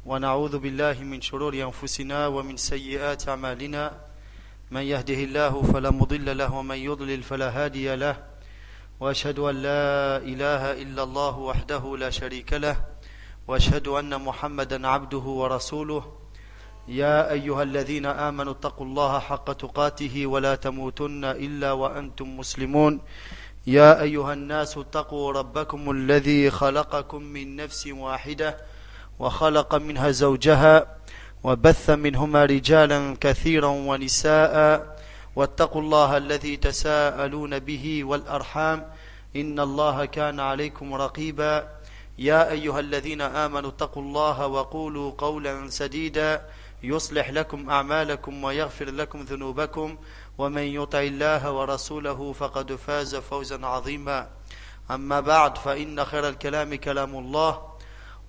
ونعوذ بالله من شرور أنفسنا ومن سيئات أعمالنا من يهده الله فلا مضل له ومن يضلل فلا هادي له وأشهد أن لا إله إلا الله وحده لا شريك له وأشهد أن محمدا عبده ورسوله يا أيها الذين آمنوا اتقوا الله حق تقاته ولا تموتن إلا وأنتم مسلمون يا أيها الناس اتقوا ربكم الذي خلقكم من نفس واحدة وخلق منها زوجها وبث منهما رجالا كثيرا ونساء واتقوا الله الذي تساءلون به والأرحام إن الله كان عليكم رقيبا يا أيها الذين آمنوا اتقوا الله وقولوا قولا سديدا يصلح لكم أعمالكم ويغفر لكم ذنوبكم ومن يطع الله ورسوله فقد فاز فوزا عظيما أما بعد فإن خير الكلام كلام الله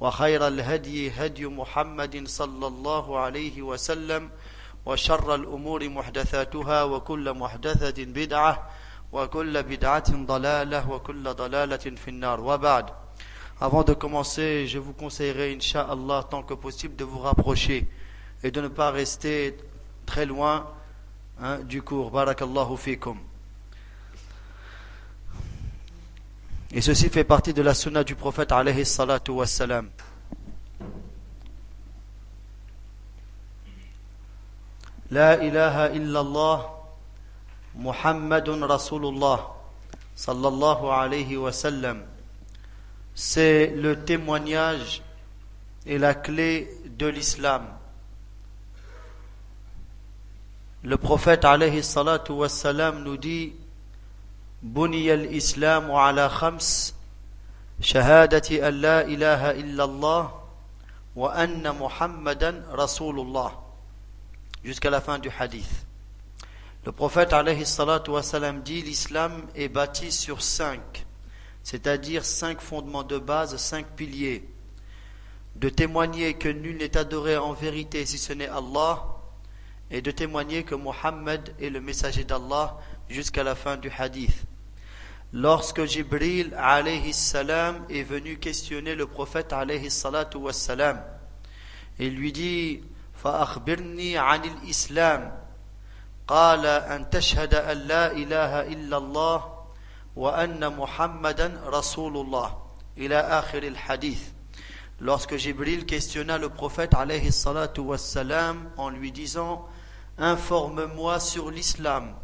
وخير الهدي هدي محمد صلى الله عليه وسلم وشر الأمور محدثاتها وكل محدثة بدعة وكل بدعة ضلالة وكل ضلالة في النار وبعد. Avant de commencer, je vous conseillerais, Inch'Allah, tant que possible, de vous rapprocher et de ne pas rester très loin du cours. Barakallahu fikum. Et ceci fait partie de la sunna du prophète alayhi salatu wassalam. La ilaha illallah Muhammadun Rasulullah sallallahu alayhi wa sallam. C'est le témoignage et la clé de l'islam. Le prophète alayhi salatu wassalam nous dit بني الإسلام على خمس شهادة أن لا إله إلا الله وأن محمدا رسول الله jusqu'à la fin du hadith. Le prophète alayhi salatu wassalam dit l'islam est bâti sur 5, c'est-à-dire 5 fondements de base, 5 piliers. De témoigner que nul n'est adoré en vérité si ce n'est Allah, et de témoigner que Mohammed est le messager d'Allah jusqu'à la fin du hadith. Lorsque Jibril alayhi salam est venu questionner le prophète alayhi salatu wassalam, il lui dit فأخبرني عن الإسلام قال أن تشهد أن لا إله إلا الله وأن محمدا رسول الله إلى آخر الحديث. Lorsque Jibril questionna le prophète alayhi salatu wassalam en lui disant informe-moi sur l'islam,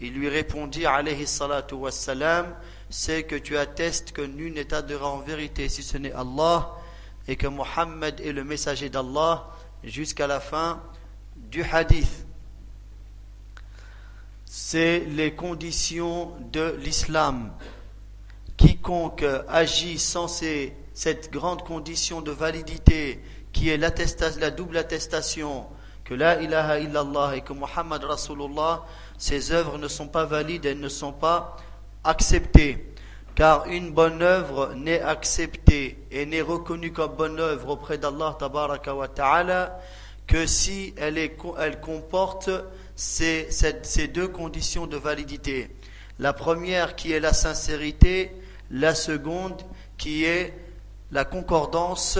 il lui répondit alayhi salatu wassalam, c'est que tu attestes que nul n'est adoré en vérité si ce n'est Allah et que Mohammed est le messager d'Allah jusqu'à la fin du hadith. C'est les conditions de l'islam. Quiconque agit sans cette grande condition de validité qui est la double attestation que la ilaha illallah et que Muhammad Rasulullah, ces œuvres ne sont pas valides, elles ne sont pas acceptées. Car une bonne œuvre n'est acceptée et n'est reconnue comme bonne œuvre auprès d'Allah tabaraka wa ta'ala que si elle comporte ces deux conditions de validité. La première qui est la sincérité, la seconde qui est la concordance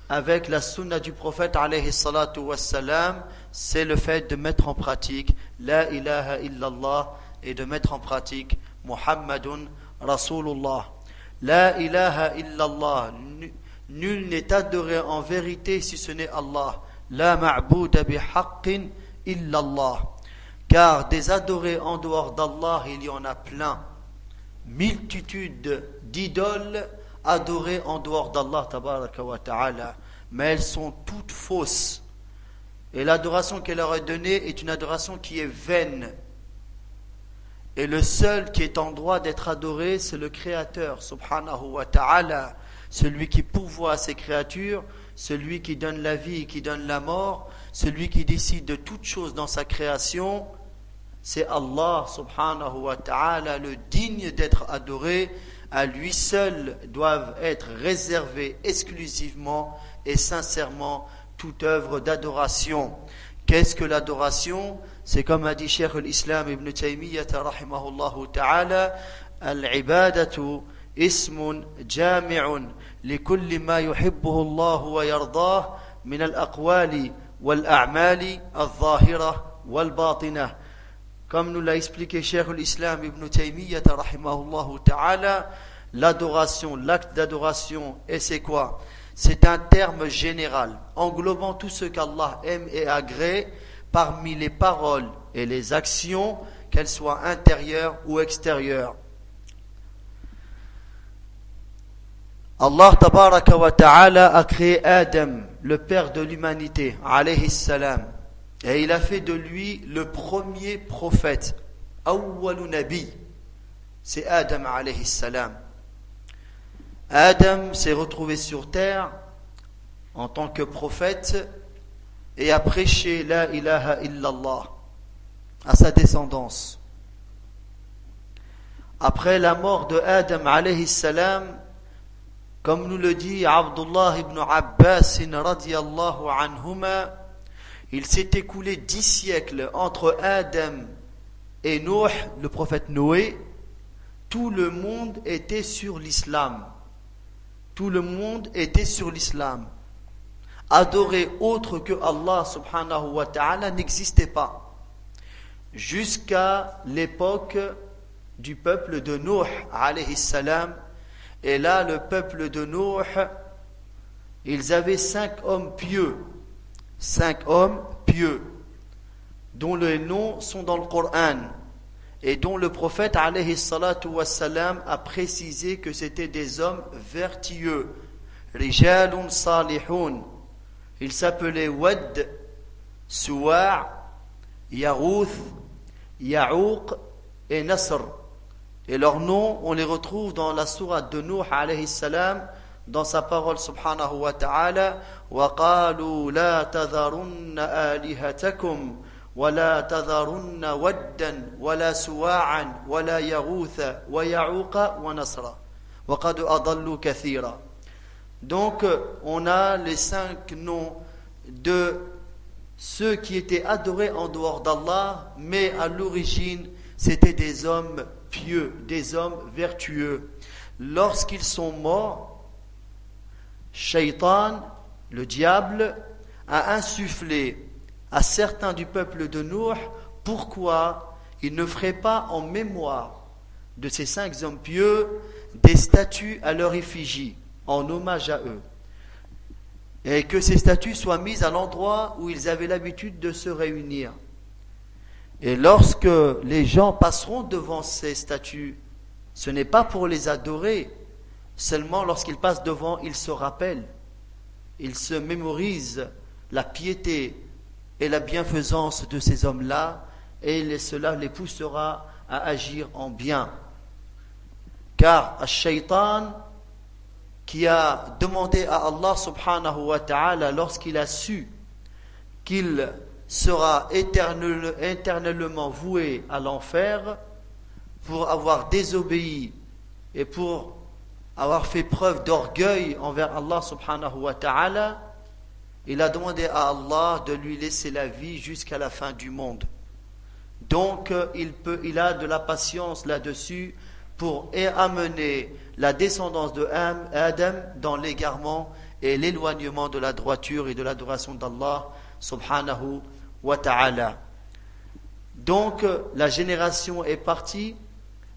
avec la sunna du prophète alayhi salatu wassalam, c'est le fait de mettre en pratique la ilaha illallah et de mettre en pratique Muhammadun Rasulullah. La ilaha illallah, nul n'est adoré en vérité si ce n'est Allah. La ma'bouda bihaqqin illallah. Car des adorés en dehors d'Allah, il y en a plein. Multitude d'idoles adorées en dehors d'Allah tabaraka wa ta'ala. Mais elles sont toutes fausses. Et l'adoration qu'elle leur est donnée est une adoration qui est vaine. Et le seul qui est en droit d'être adoré, c'est le Créateur, subhanahu wa ta'ala. Celui qui pourvoit à ses créatures, celui qui donne la vie et qui donne la mort, celui qui décide de toutes choses dans sa création, c'est Allah, subhanahu wa ta'ala, le digne d'être adoré. À lui seul doivent être réservées exclusivement et sincèrement toute œuvre d'adoration. Qu'est-ce que l'adoration? C'est comme a dit Cheikh l'Islam Ibn Taymiyyah rahimahullah ta'ala, al-ibadatu ismun jami'un لكل ما يحبه الله ويرضاه من الأقوال والأعمال الظاهرة والباطنة. Comme nous l'a expliqué Cheikh l'Islam Ibn Taymiyyah rahimahullah ta'ala, l'adoration, l'acte d'adoration, et c'est quoi? C'est un terme général, englobant tout ce qu'Allah aime et agrée parmi les paroles et les actions, qu'elles soient intérieures ou extérieures. Allah tabaraka wa ta'ala a créé Adam, le père de l'humanité, alayhi salam. Et il a fait de lui le premier prophète. Awwalu Nabi. C'est Adam alayhi salam. Adam s'est retrouvé sur terre en tant que prophète et a prêché la ilaha illallah à sa descendance. Après la mort de Adam alayhi salam, comme nous le dit Abdullah ibn Abbas radiyallahu anhuma, il s'est écoulé 10 siècles entre Adam et Noé, le prophète Noé. Tout le monde était sur l'islam. Tout le monde était sur l'islam. Adorer autre que Allah subhanahu wa ta'ala n'existait pas. Jusqu'à l'époque du peuple de Noé alayhi salam. Et là, le peuple de Noé, ils avaient 5 hommes pieux. 5 hommes pieux, dont les noms sont dans le Coran et dont le prophète alayhi salatu wassalam a précisé que c'était des hommes vertueux. Rijalun salihun. Ils s'appelaient Wad, Suwa', Yarouth, Ya'ouq et Nasr. Et leurs noms, on les retrouve dans la sourate de Nuh alayhi salam, dans sa parole subhanahu wa ta'ala, وَقَالُوا لَا تَذَرُنَّ آلِهَتَكُمْ وَلَا تَذَرُنَّ وَدًّا وَلَا سُوَاعًا وَلَا يَغُوثَ وَيَعُوقَ وَنَصْرًا وَقَدْ أَضَلُّوا كَثِيرًا. Donc, on a les 5 noms de ceux qui étaient adorés en dehors d'Allah, mais à l'origine, c'était des hommes pieux, des hommes vertueux. Lorsqu'ils sont morts, Shaitan, le diable, a insufflé à certains du peuple de Nuh pourquoi ils ne feraient pas en mémoire de ces 5 hommes pieux des statues à leur effigie, en hommage à eux. Et que ces statues soient mises à l'endroit où ils avaient l'habitude de se réunir. Et lorsque les gens passeront devant ces statues, ce n'est pas pour les adorer, seulement lorsqu'ils passent devant, ils se rappellent, ils se mémorisent la piété et la bienfaisance de ces hommes-là, et cela les poussera à agir en bien. Car Ash-Shaytan, qui a demandé à Allah subhanahu wa ta'ala, lorsqu'il a su qu'il sera éternellement voué à l'enfer pour avoir désobéi et pour avoir fait preuve d'orgueil envers Allah subhanahu wa ta'ala, il a demandé à Allah de lui laisser la vie jusqu'à la fin du monde. Donc il a de la patience là-dessus pour amener la descendance de Adam dans l'égarement et l'éloignement de la droiture et de l'adoration d'Allah subhanahu wa ta'ala. Donc la génération est partie,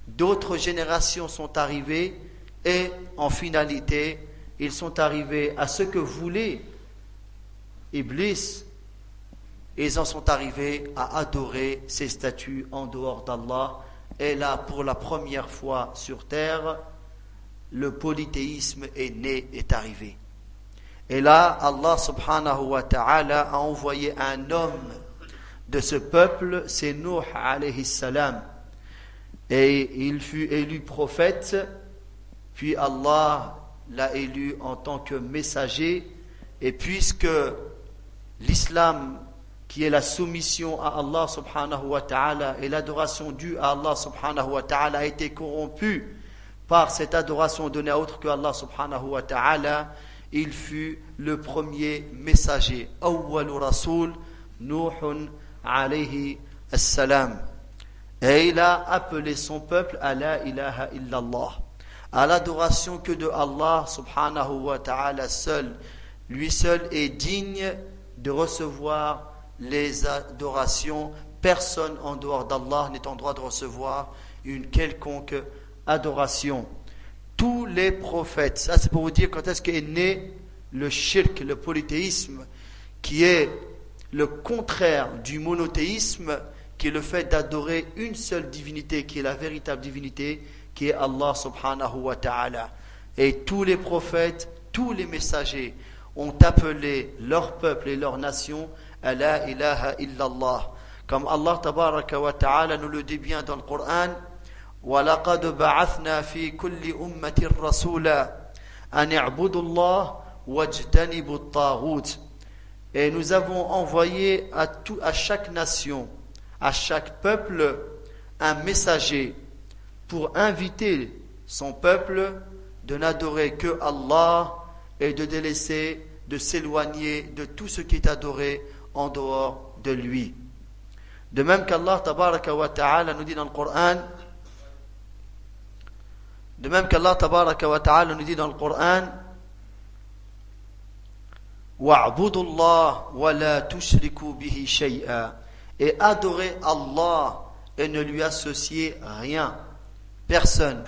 d'autres générations sont arrivées, et en finalité, ils sont arrivés à ce que voulait Iblis. Ils en sont arrivés à adorer ces statues en dehors d'Allah. Et là, pour la première fois sur terre, le polythéisme est né, est arrivé. Et là, Allah subhanahu wa ta'ala a envoyé un homme de ce peuple, c'est Nuh alayhi salam. Et il fut élu prophète. Puis Allah l'a élu en tant que messager, et puisque l'islam, qui est la soumission à Allah subhanahu wa ta'ala et l'adoration due à Allah subhanahu wa ta'ala, a été corrompu par cette adoration donnée à autre que Allah subhanahu wa ta'ala, il fut le premier messager. Awwalu Rasoul, Nuhun alayhi assalam. Et il a appelé son peuple à la ilaha illallah, à l'adoration que de Allah subhanahu wa ta'ala seul, lui seul est digne de recevoir les adorations. Personne en dehors d'Allah n'est en droit de recevoir une quelconque adoration. Tous les prophètes, ça c'est pour vous dire quand est-ce qu'est né le shirk, le polythéisme, qui est le contraire du monothéisme, qui est le fait d'adorer une seule divinité, qui est la véritable divinité, qui est Allah subhanahu wa ta'ala. Et tous les prophètes, tous les messagers ont appelé leur peuple et leur nation à la ilaha illallah. Comme Allah tabaraka wa ta'ala nous le dit bien dans le Coran, وَلَقَدْ بَعَثْنَا فِي كُلِّ أُمَّةٍ رَسُولًا أَنِ اعْبُدُوا اللَّهَ وَاجْتَنِبُوا الطَّاغُوتَ. Et nous avons envoyé à chaque nation, à chaque peuple, un messager pour inviter son peuple de n'adorer que Allah et de délaisser, de s'éloigner de tout ce qui est adoré en dehors de lui. De même qu'Allah tabaraka wa ta'ala nous dit dans le Coran, وَاعْبُدُوا اللَّهَ وَلَا تُشْرِكُوا بِهِ شَيْئًا. Et adorer Allah et ne lui associer rien, personne.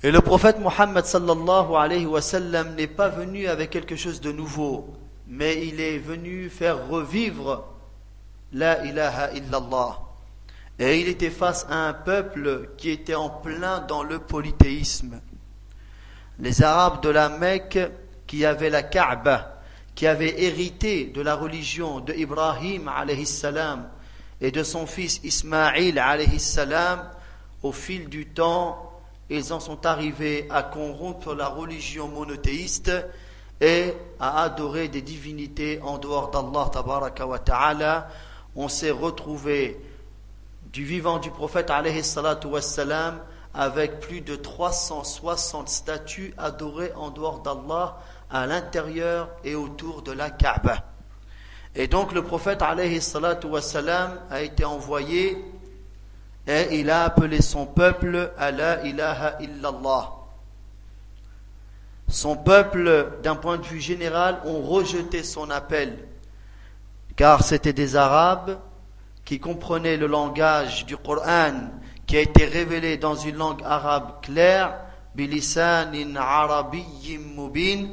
Et le prophète Mohammed sallallahu alayhi wa sallam n'est pas venu avec quelque chose de nouveau, mais il est venu faire revivre la ilaha illallah. Et il était face à un peuple qui était en plein dans le polythéisme. Les Arabes de la Mecque qui avaient la Kaaba, qui avaient hérité de la religion de Ibrahim alayhi salam et de son fils Ismaïl alayhi salam, au fil du temps, ils en sont arrivés à corrompre la religion monothéiste et à adorer des divinités en dehors d'Allah tabaraka wa ta'ala. On s'est retrouvé du vivant du prophète alayhi salatu wassalam avec plus de 360 statues adorées en dehors d'Allah à l'intérieur et autour de la Kaaba. Et donc le prophète alayhi salatu wassalam a été envoyé et il a appelé son peuple à la ilaha illallah. Son peuple, d'un point de vue général, ont rejeté son appel, car c'était des Arabes qui comprenaient le langage du Coran, qui a été révélé dans une langue arabe claire, bilisanin arabiyyin mubin.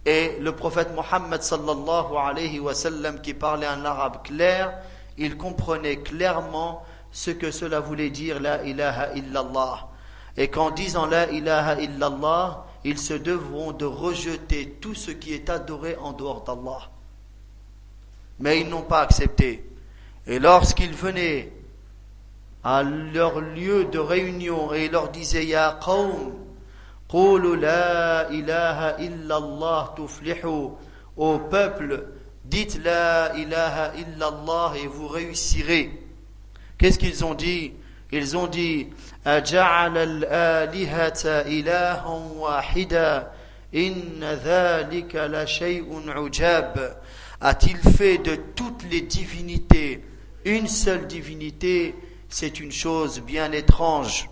Et le prophète Mohammed sallallahu alayhi wa sallam, qui parlait un arabe clair, il comprenait clairement ce que cela voulait dire la ilaha illallah. Et qu'en disant la ilaha illallah, ils se devront de rejeter tout ce qui est adoré en dehors d'Allah. Mais ils n'ont pas accepté. Et lorsqu'ils venaient à leur lieu de réunion et ils leur disaient Ya qawm, qulu la ilaha illallah tuflihu, au peuple, dites la ilaha illallah et vous réussirez. Qu'est-ce qu'ils ont dit? Ils ont dit Aja'al al-alihata ilahan wahida inna dhalika la shay'un ujab. A-t-il fait de toutes les divinités une seule divinité? C'est une chose bien étrange.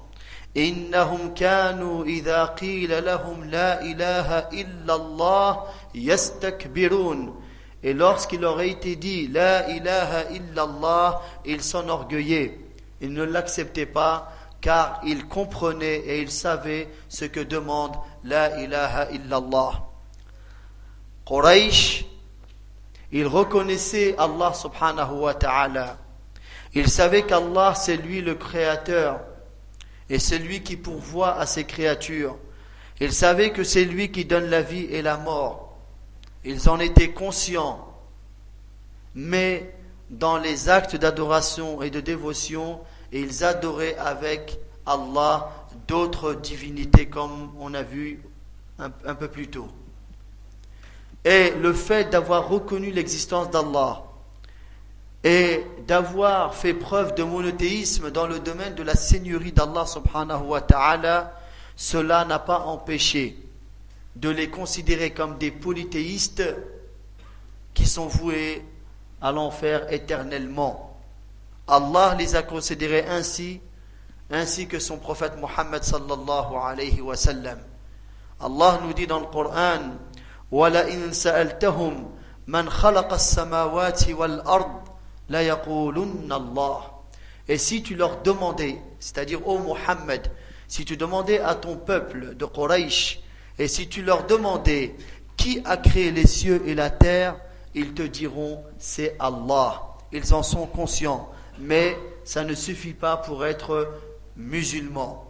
Innahum kanu idha qila lahum la ilaha illallah yastakbirun. Et lorsqu'il leur a été dit la ilaha illallah, ils s'enorgueillaient. Ils ne l'acceptaient pas car ils comprenaient et ils savaient ce que demande la ilaha illallah. Quraysh, ils reconnaissaient Allah subhanahu wa ta'ala. Ils savaient qu'Allah c'est lui le créateur et c'est lui qui pourvoit à ses créatures. Ils savaient que c'est lui qui donne la vie et la mort. Ils en étaient conscients. Mais dans les actes d'adoration et de dévotion, ils adoraient avec Allah d'autres divinités comme on a vu un peu plus tôt. Et le fait d'avoir reconnu l'existence d'Allah et d'avoir fait preuve de monothéisme dans le domaine de la seigneurie d'Allah subhanahu wa ta'ala, cela n'a pas empêché de les considérer comme des polythéistes qui sont voués à l'enfer éternellement. Allah les a considérés ainsi que son prophète Mohammed sallallahu alayhi wa sallam. Allah nous dit dans le Coran, وَلَئِن سَأَلْتَهُمْ مَنْ خَلَقَ السَّمَاوَاتِ وَالْأَرْضِ لَيَقُولُنَّ اللَّهُ. Et si tu leur demandais, c'est-à-dire ô Muhammad, si tu demandais à ton peuple de Quraysh, et si tu leur demandais qui a créé les cieux et la terre, ils te diront c'est Allah. Ils en sont conscients, mais ça ne suffit pas pour être musulman.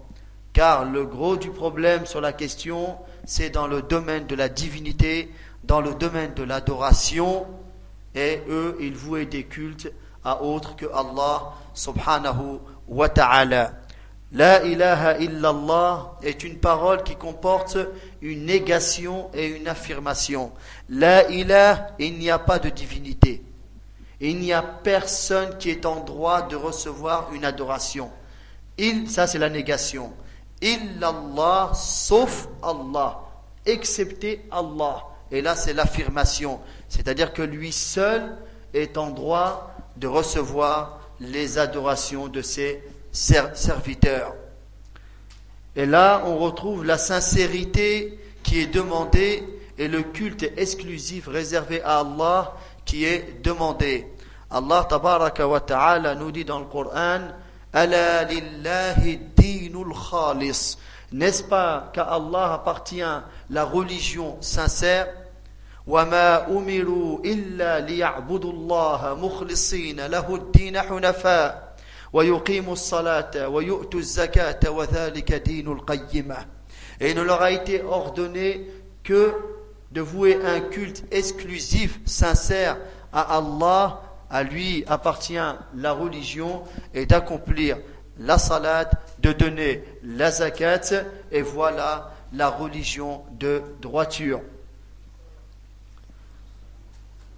Car le gros du problème sur la question, c'est dans le domaine de la divinité, dans le domaine de l'adoration, et eux, ils vouaient des cultes à autre que Allah subhanahu wa ta'ala. La ilaha illallah est une parole qui comporte une négation et une affirmation. La ilaha, il n'y a pas de divinité. Il n'y a personne qui est en droit de recevoir une adoration. Ça c'est la négation. Illallah, sauf Allah, excepté Allah. Et là c'est l'affirmation. C'est-à-dire que lui seul est en droit de recevoir les adorations de ses serviteurs. Et là, on retrouve la sincérité qui est demandée et le culte exclusif réservé à Allah qui est demandé. Allah tabaraka wa ta'ala nous dit dans le Coran, Ala lillahi dinul khalis. N'est-ce pas qu'à Allah appartient la religion sincère? وَمَا أُمِرُوا إِلَّا لِيَعْبُدُوا اللَّهَ مُخْلِصِينَ لَهُ الدِّينَ حُنَفَاءَ وَيُقِيمُوا الصَّلَاةَ وَيُؤْتُوا الزَّكَاةَ وَذَلِكَ دِينُ الْقَيِّمَةِ. Et il ne leur a été ordonné que de vouer un culte exclusif, sincère à Allah. À lui appartient la religion et d'accomplir la salat, de donner la zakat, et voilà la religion de droiture.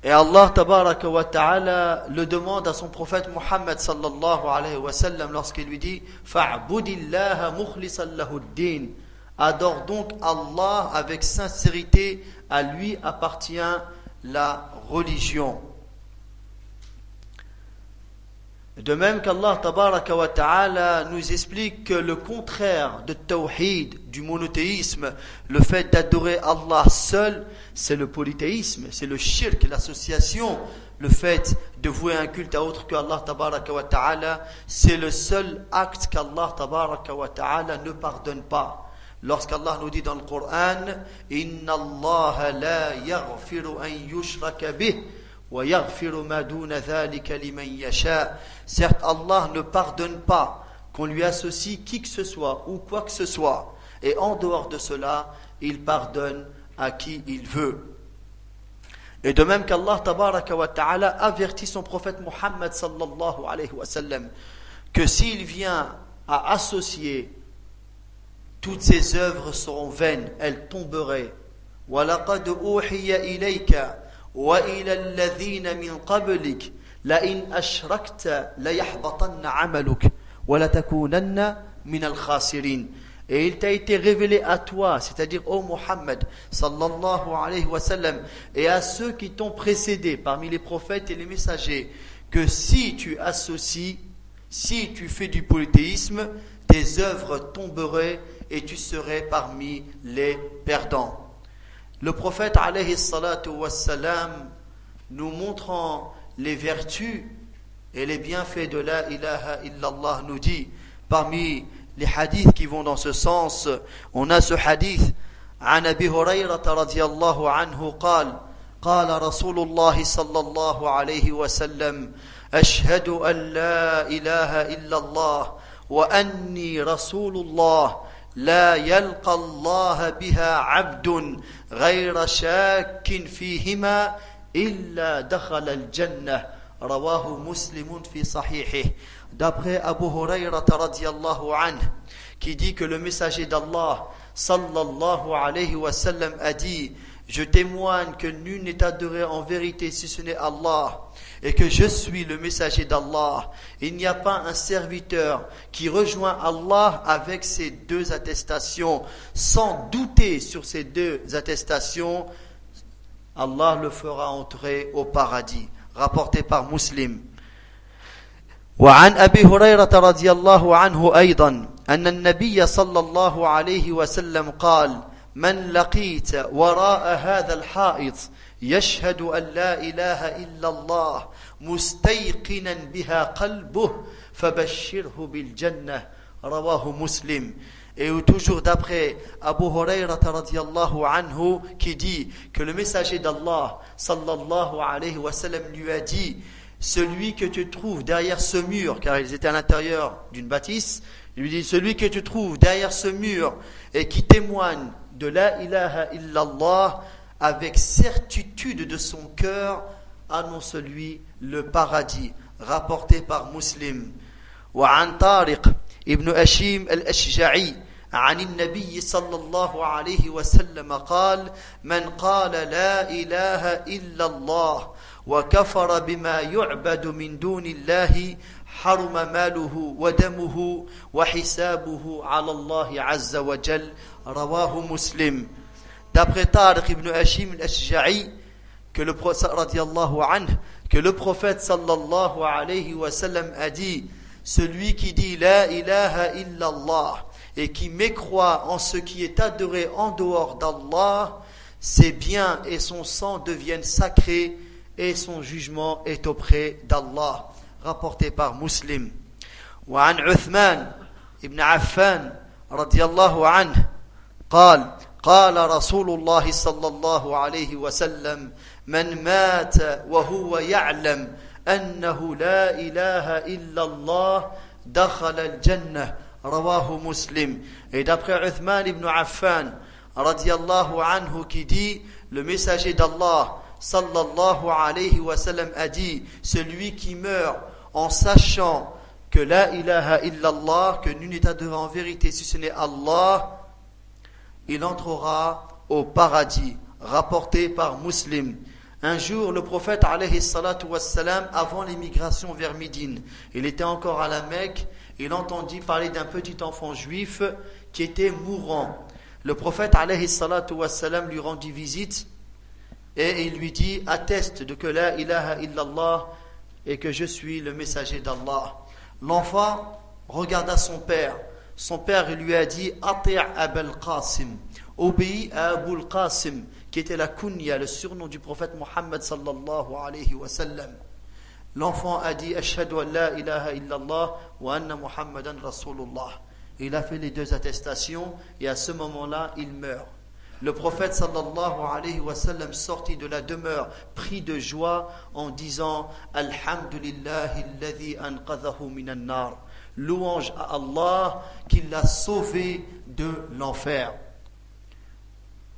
Et Allah tabaraka wa ta'ala le demande à son prophète Muhammad sallallahu alayhi wa sallam lorsqu'il lui dit Fa'budillaha mukhlisan lahud-din. Adore donc Allah avec sincérité, à lui appartient la religion. De même qu'Allah tabaraka wa ta'ala nous explique que le contraire de tawhid, du monothéisme, le fait d'adorer Allah seul, c'est le polythéisme, c'est le shirk, l'association, le fait de vouer un culte à autre que Allah tabaraka wa ta'ala, c'est le seul acte qu'Allah tabaraka wa ta'ala ne pardonne pas. Lorsqu'Allah nous dit dans le Coran, Inna Allah la yaghfiru an yushraka bih. Certes, Allah ne pardonne pas qu'on lui associe qui que ce soit ou quoi que ce soit. Et en dehors de cela, il pardonne à qui il veut. Et de même qu'Allah tabaraka wa ta'ala avertit son prophète Muhammad sallallahu alayhi wa sallam que s'il vient à associer, toutes ses œuvres seront vaines, elles tomberaient. وَلَقَدْ أُوحِيَ إِلَيْكَ وَإِلَى الَّذِينَ مِنْ قَبْلِكَ لَإِنْ أَشْرَكْتَ لَيَحْبَطَنَّ عَمَلُكَ وَلَتَكُونَنَّ مِنَ الْخَاسِرِينَ. Et il t'a été révélé à toi, c'est-à-dire au Muhammad sallallahu alayhi wa sallam, et à ceux qui t'ont précédé parmi les prophètes et les messagers, que si tu associes, si tu fais du polythéisme, tes œuvres tomberaient et tu serais parmi les perdants. Le prophète alayhi salatu wassalam, nous montrant les vertus et les bienfaits de la ilaha illallah, nous dit, parmi les hadiths qui vont dans ce sens, on a ce hadith عن أبي هريرة رضي الله عنه قال رسول الله صلى الله عليه وسلم أشهد أن لا إله إلا الله وأني رسول الله لا يلقى الله بها عبد غير شاك فيهما إلا دخل الجنة رواه مسلم في صحيحه. D'après Abu Hurayrata radiyallahu anhu, qui dit que le messager d'Allah sallallahu alayhi wa sallam a dit: je témoigne que nul n'est adoré en vérité si ce n'est Allah, et que je suis le messager d'Allah. Il n'y a pas un serviteur qui rejoint Allah avec ces deux attestations, sans douter sur ces deux attestations, Allah le fera entrer au paradis. Rapporté par Muslim. وعن أبي هريرة رضي الله عنه أيضا أن النبي صلى الله عليه وسلم قال: من لقيت وراء هذا الحائط يشهد أن لا إله إلا الله مستيقنا بها قلبه فبشره بالجنة رواه مسلم. Et toujours d'après Abu Hurayrah radiyallahu anhu qui dit que le messager d'Allah sallallahu alayhi wa sallam lui a dit: celui que tu trouves derrière ce mur, car ils étaient à l'intérieur d'une bâtisse, il lui dit: celui que tu trouves derrière ce mur et qui témoigne de la ilaha illallah avec certitude de son cœur, annonce-lui le paradis. Rapporté par Muslim. وعن طارق ابن أشيم الأشجعي عن النبي صلى الله عليه وسلم قال: من قال لا إله إلا الله وكفر بما يعبد من دون الله حرم ماله ودمه وحسابه على الله عز وجل رواه مسلم. D'après Tariq ibn Hashim al-Ashja'i, que le prophète sallallahu alayhi wa sallam a dit: celui qui dit la ilaha illallah et qui mécroit en ce qui est adoré en dehors d'Allah, ses biens et son sang deviennent sacrés et son jugement est auprès d'Allah. Rapporté par Muslim. وعن عثمان ibn Affan رضي الله عنه قال: قال رسول الله صلى الله عليه وسلم: من مات وهو يعلم أنه لا إله إلا الله دخل الجنة رواه مسلم. Et d'après Uthman ibn Affan radiyallahu anhu qui dit: le messager d'Allah sallallahu alayhi wa sallam a dit: celui qui meurt en sachant que la ilaha illallah, que nul n'est adoré en vérité si ce n'est Allah, il entrera au paradis. Rapporté par Muslim. Un jour, le prophète alayhi salatu wassalam, avant l'émigration vers Médine, il était encore à la Mecque, il entendit parler d'un petit enfant juif qui était mourant. Le prophète alayhi salatu wassalam lui rendit visite et il lui dit: atteste de que la ilaha illallah et que je suis le messager d'Allah. L'enfant regarda son père. Son père lui a dit: Ati' Abul Qasim, obéis à Abul Qasim, qui était la kunya, le surnom du prophète Muhammad sallallahu alayhi wa sallam. L'enfant a dit: Ashhadu an la ilaha illallah wa anna Muhammadan Rasulullah. Il a fait les deux attestations et à ce moment-là, il meurt. Le prophète sallallahu alayhi wa sallam sortit de la demeure pris de joie en disant: Alhamdulillahi alladhi anqadhahu minan nar. Louange à Allah qui l'a sauvé de l'enfer.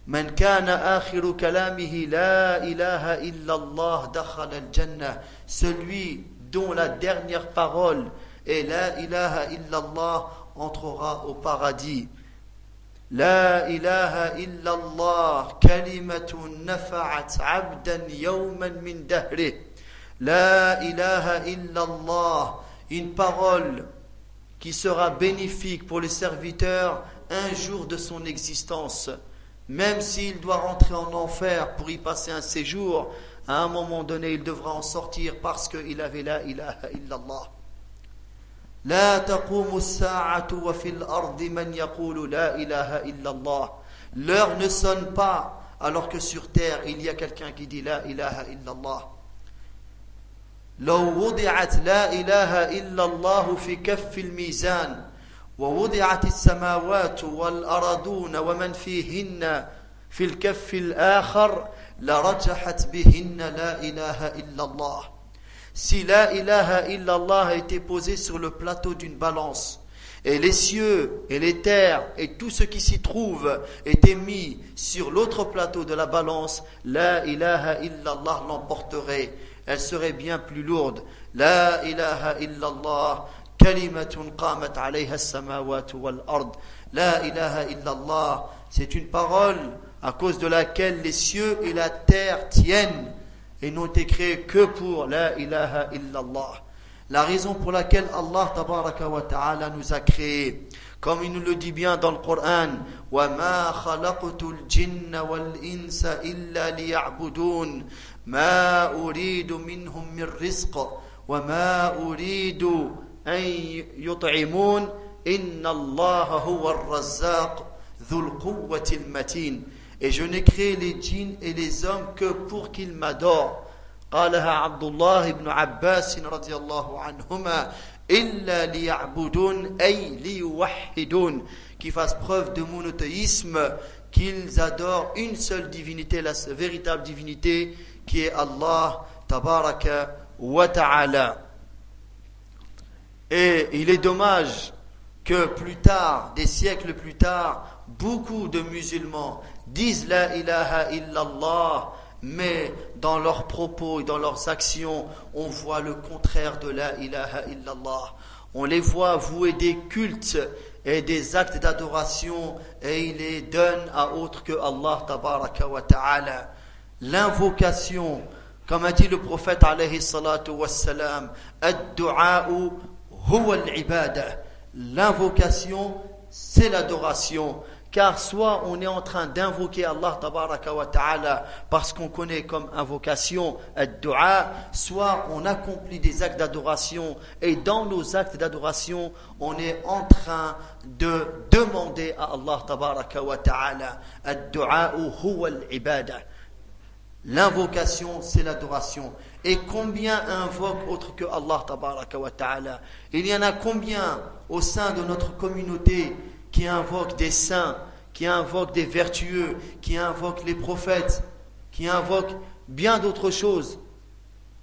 من كان آخر كلامه لا إله إلا الله دخل الجنة. Celui dont la dernière parole est la ilaha illallah entrera au paradis. لا إله إلا الله كلمة نفعت عبدا يوما من دهره. لا إله إلا الله, une parole qui sera bénéfique pour le serviteur un jour de son existence. Même s'il doit rentrer en enfer pour y passer un séjour, à un moment donné, il devra en sortir parce qu'il avait la ilaha illallah. لا تقوم الساعة وفي الأرض من يقول لا إله إلا الله. L'heure ne sonne pas alors que sur terre il y a quelqu'un qui dit la ilaha illallah. لو وضعت لا إله إلا الله في كف الميزان ووضعت السماوات والأرضون ومن فيهن في الكف الآخر لرجحت بهن لا إله إلا الله. Si la ilaha illallah a été posée sur le plateau d'une balance et les cieux et les terres et tout ce qui s'y trouve étaient mis sur l'autre plateau de la balance, la ilaha illallah l'emporterait. Elle serait bien plus lourde. La ilaha illallah kalimatun qamat alayha as-samawati wal ard. La ilaha illallah, c'est une parole à cause de laquelle les cieux et la terre tiennent et n'ont été créés que pour la ilaha illallah. La raison pour laquelle Allah tabaraka wa ta'ala nous a créés, comme il nous le dit bien dans le Coran: وَمَا خَلَقْتُ الْجِنَّ وَالْإِنسَ إِلَّا لِيَعْبُدُونَ مَا أُرِيدُ مِنْهُمْ مِنْ رِزْقٍ وَمَا أُرِيدُ أَنْ يُطْعِمُونَ إِنَّ اللَّهَ هُوَ الرَّزَّاقُ dhul quwwatil matin. Et je n'ai créé les djinns et les hommes que pour qu'ils m'adorent. قالها عبد الله بن عباس رضي الله عنهما إلا ليعبدون أي ليوحدون, qui fassent preuve de monothéisme, qu'ils adorent une seule divinité, la véritable divinité qui est Allah tabaraka wa ta'ala. Et il est dommage que plus tard, des siècles plus tard, beaucoup de musulmans disent la ilaha illallah, mais dans leurs propos et dans leurs actions, on voit le contraire de la ilaha illallah. On les voit vouer des cultes et des actes d'adoration et ils les donnent à autre que Allah tabaraka wa ta'ala. L'invocation, comme a dit le prophète alayhi salatu wassalam, ad-du'a'u huwa al-ibadah. L'invocation, c'est l'adoration. Car soit on est en train d'invoquer Allah tabaraka wa ta'ala parce qu'on connaît comme invocation ad-du'a, soit on accomplit des actes d'adoration et dans nos actes d'adoration, on est en train de demander à Allah tabaraka wa ta'ala. Ad-du'a huwa al-ibadah. L'invocation, c'est l'adoration. Et combien invoquent autre que Allah tabaraka wa ta'ala? Il y en a combien au sein de notre communauté qui invoquent des saints, qui invoquent des vertueux, qui invoquent les prophètes, qui invoquent bien d'autres choses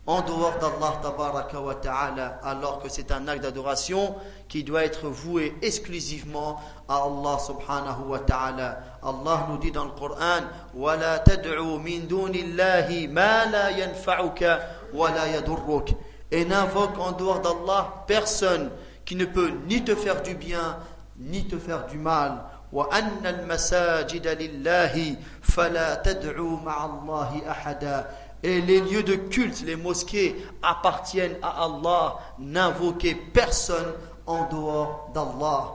en dehors d'Allah tabaraka wa ta'ala, alors que c'est un acte d'adoration qui doit être voué exclusivement à Allah subhanahu wa ta'ala. Allah nous dit dans le Coran: وَلَا تَدْعُوا مِن دُونِ اللَّهِ مَا لَا يَنْفَعُكَ وَلَا يَضُرُّكَ. Et n'invoque en dehors d'Allah personne qui ne peut ni te faire du bien ni te faire du mal. وَأَنَّ الْمَسَاجِدَ لِلَّهِ فَلَا تَدْعُوا مَعَ اللَّهِ أَحَدًا. Et les lieux de culte, les mosquées appartiennent à Allah. N'invoquez personne en dehors d'Allah.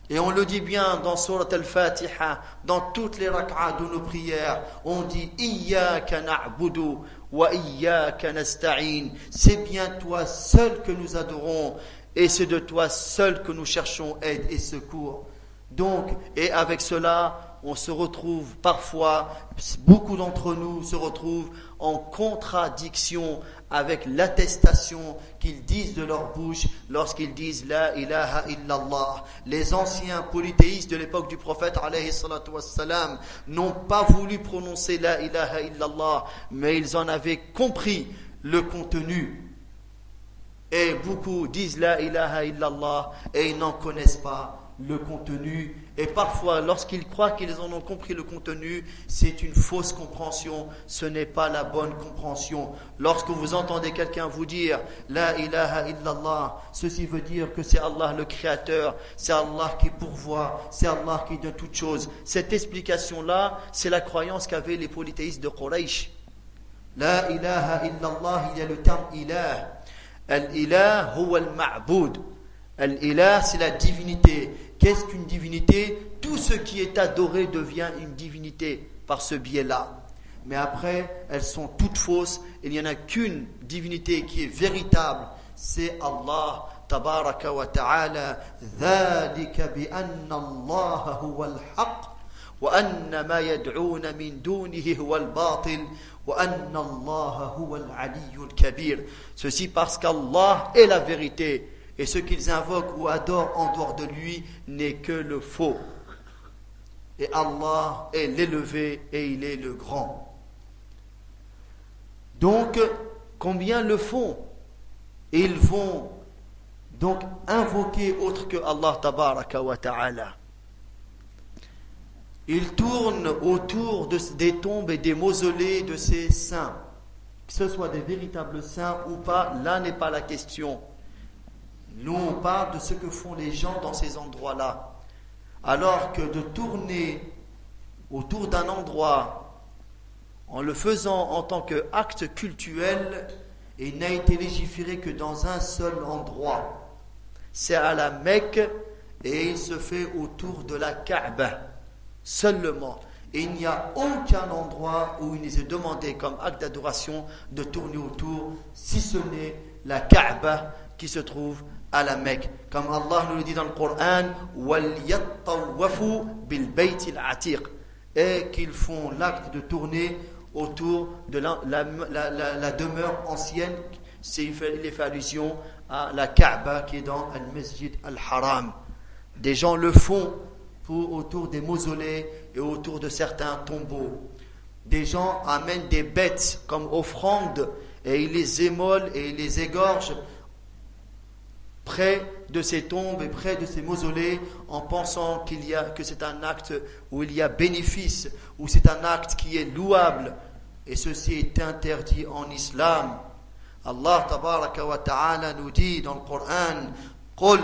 Et on le dit bien dans Surat Al-Fatiha, dans toutes les rak'ahs de nos prières, on dit Iyyaka na'budu wa iyyaka nasta'in. C'est bien toi seul que nous adorons et c'est de toi seul que nous cherchons aide et secours. Donc, et avec cela, on se retrouve parfois, beaucoup d'entre nous se retrouvent en contradiction avec l'attestation qu'ils disent de leur bouche lorsqu'ils disent la ilaha illallah. Les anciens polythéistes de l'époque du prophète alayhi salatu wassalam n'ont pas voulu prononcer la ilaha illallah, mais ils en avaient compris le contenu. Et beaucoup disent la ilaha illallah et ils n'en connaissent pas le contenu, et parfois lorsqu'ils croient qu'ils en ont compris le contenu, c'est une fausse compréhension, ce n'est pas la bonne compréhension. Lorsque vous entendez quelqu'un vous dire la ilaha illallah, ceci veut dire que c'est Allah le créateur, c'est Allah qui pourvoit, c'est Allah qui donne toutes choses. Cette explication là, c'est la croyance qu'avaient les polythéistes de Quraysh. La ilaha illallah, il y a le terme ilah. Al-ilah huwa al-ma'boud. Al-ilah, c'est la divinité. Qu'est-ce qu'une divinité? Tout ce qui est adoré devient une divinité par ce biais-là. Mais après, elles sont toutes fausses. Il n'y en a qu'une divinité qui est véritable. C'est Allah tabaraka wa ta'ala. ذَلِكَ بِأَنَّ اللَّهَ هُوَ الْحَقِّ وَأَنَّ مَا يَدْعُونَ مِن دُونِهِ هُوَ الْبَاطِلُ وَأَنَّ اللَّهَ هُوَ الْعَلِيُّ الْكَبِيرُ. Ceci parce qu'Allah est la vérité. Et ce qu'ils invoquent ou adorent en dehors de lui n'est que le faux. Et Allah est l'élevé et il est le grand. Donc, combien le font? Et ils vont donc invoquer autre que Allah tabaraka wa ta'ala. Ils tournent autour des tombes et des mausolées de ces saints. Que ce soit des véritables saints ou pas, là n'est pas la question. Nous, on parle de ce que font les gens dans ces endroits-là. Alors que de tourner autour d'un endroit en le faisant en tant qu'acte cultuel, il n'a été légiféré que dans un seul endroit. C'est à la Mecque et il se fait autour de la Kaaba seulement. Et il n'y a aucun endroit où il nous est demandé comme acte d'adoration de tourner autour, si ce n'est la Kaaba qui se trouve à la Mecque. Comme Allah nous le dit dans le Coran, وَلْيَطَّوَّفُوا بِالْبَيْتِ الْعَتِيقِ, et qu'ils font l'acte de tourner autour de la demeure ancienne. Il fait allusion à la Kaaba qui est dans Al-Masjid Al-Haram. Des gens le font autour des mausolées et autour de certains tombeaux. Des gens amènent des bêtes comme offrande et ils les émolent et ils les égorgent près de ces tombes et près de ces mausolées en pensant que c'est un acte où il y a bénéfice, où c'est un acte qui est louable, et ceci est interdit en islam. Allah tabaraka wa ta'ala nous dit dans le Coran, قُلْ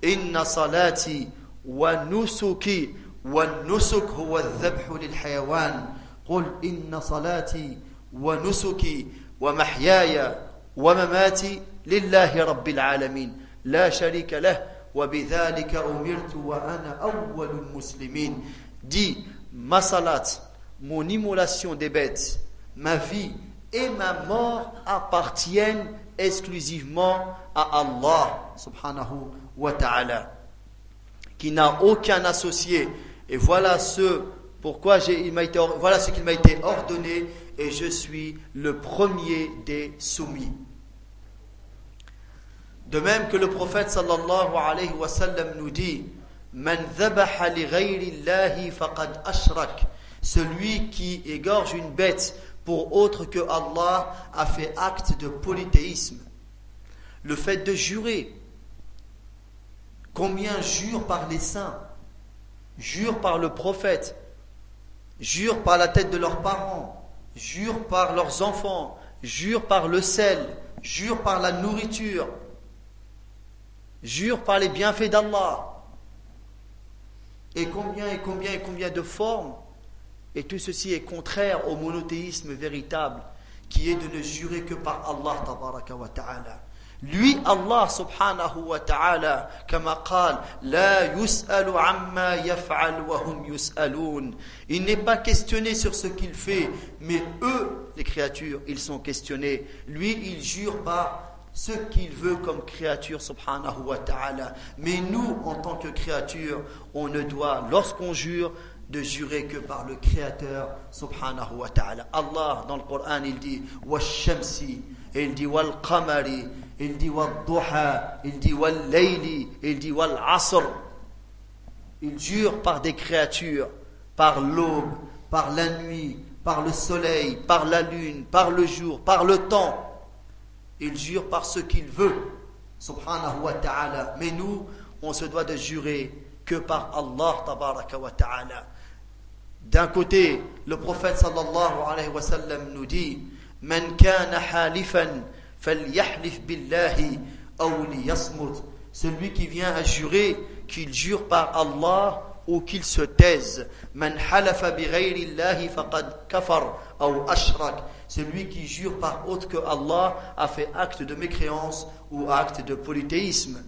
إِنَّ صَلَاتِي وَنُسُكِي وَالنُّسُكْ هُوَ الذَّبْحُ لِلْحَيَوَانِ قُلْ إِنَّ صَلَاتِي وَنُسُكِي وَمَحْيَايَ وَمَمَاتِي لِلَّهِ رَبِّ الْعَالَمِينَ لا شريك له وبذلك أمرت وأنا أول المسلمين. Dit, ma salat, mon immolation des bêtes, ma vie et ma mort appartiennent exclusivement à Allah subhanahu wa ta'ala, qui n'a aucun associé. Et voilà voilà ce qu'il m'a été ordonné, et je suis le premier des soumis. De même que le prophète sallallahu alayhi wa sallam nous dit, Man dhabaha li ghayri Allahi faqad ashrak, celui qui égorge une bête pour autre que Allah a fait acte de polythéisme. Le fait de jurer, combien jurent par les saints, jurent par le prophète, jurent par la tête de leurs parents, jurent par leurs enfants, jurent par le sel, jurent par la nourriture, jure par les bienfaits d'Allah. Et combien de formes. Et tout ceci est contraire au monothéisme véritable, qui est de ne jurer que par Allah tabaraka wa ta'ala. Lui, Allah subhanahu wa ta'ala, kama qal, la yus'alu amma yaf'al wa hum yus'alun. Il n'est pas questionné sur ce qu'il fait, mais eux, les créatures, ils sont questionnés. Lui, il jure par ce qu'il veut comme créature subhanahu wa ta'ala. Mais nous, en tant que créature, on ne doit, lorsqu'on jure, de jurer que par le créateur subhanahu wa ta'ala. Allah, dans le Coran, il dit Wash-shamsi, il dit Wal-qamari, il dit Wal-duha, il dit Wal-layli, il dit Wal-asr. Il jure par des créatures, par l'aube, par la nuit, par le soleil, par la lune, par le jour, par le temps. Il jure par ce qu'il veut, subhanahu wa ta'ala. Mais nous, on se doit de jurer que par Allah tabaraka wa ta'ala. D'un côté, le prophète sallallahu alayhi wa sallam nous dit, Man kana halifan falyahlif billahi aw liyasmut. Celui qui vient à jurer, qu'il jure par Allah ou qu'il se taise. Man halafa bi ghayri Allahi faqad kafar aw ashrak. Celui qui jure par autre que Allah a fait acte de mécréance ou acte de polythéisme.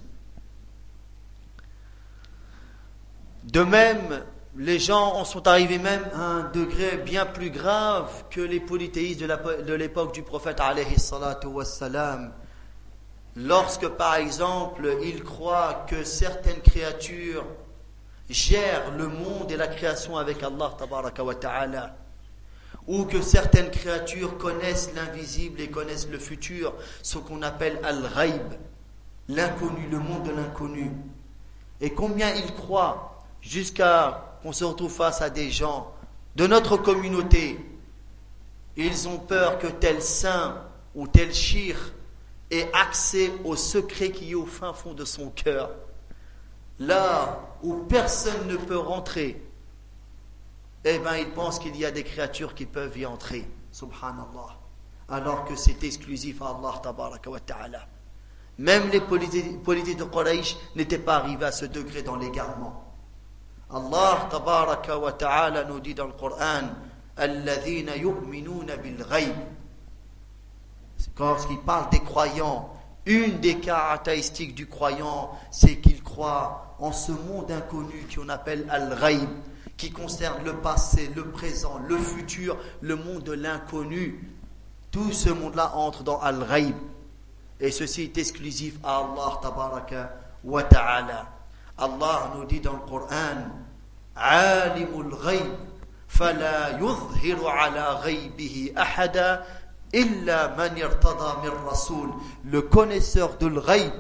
De même, les gens en sont arrivés même à un degré bien plus grave que les polythéistes de l'époque du prophète alayhi salatu wassalam. Lorsque par exemple ils croient que certaines créatures gèrent le monde et la création avec Allah tabaraka wa ta'ala, ou que certaines créatures connaissent l'invisible et connaissent le futur, ce qu'on appelle al-ghaib, l'inconnu, le monde de l'inconnu. Et combien ils croient, jusqu'à qu'on se retrouve face à des gens de notre communauté, ils ont peur que tel saint ou tel shir ait accès au secret qui est au fin fond de son cœur, là où personne ne peut rentrer. Eh bien, ils pensent qu'il y a des créatures qui peuvent y entrer, subhanallah, alors que c'est exclusif à Allah tabaraka wa ta'ala. Même les polythéistes de Quraysh n'étaient pas arrivés à ce degré dans l'égarement. Allah tabaraka wa ta'ala nous dit dans le Coran, alladhina yu'minuna bil ghaib. Lorsqu'il parle des croyants, une des caractéristiques du croyant, c'est qu'il croit en ce monde inconnu qu'on appelle al-ghaib, qui concerne le passé, le présent, le futur, le monde de l'inconnu. Tout ce monde-là entre dans al-ghaib. Et ceci est exclusif à Allah tabaraka wa ta'ala. Allah nous dit dans le Coran, Alimul ghayb, fala yuzhiru ala ghaybihi ahada illa man irtada min rasoul. Le connaisseur de l'ghayb,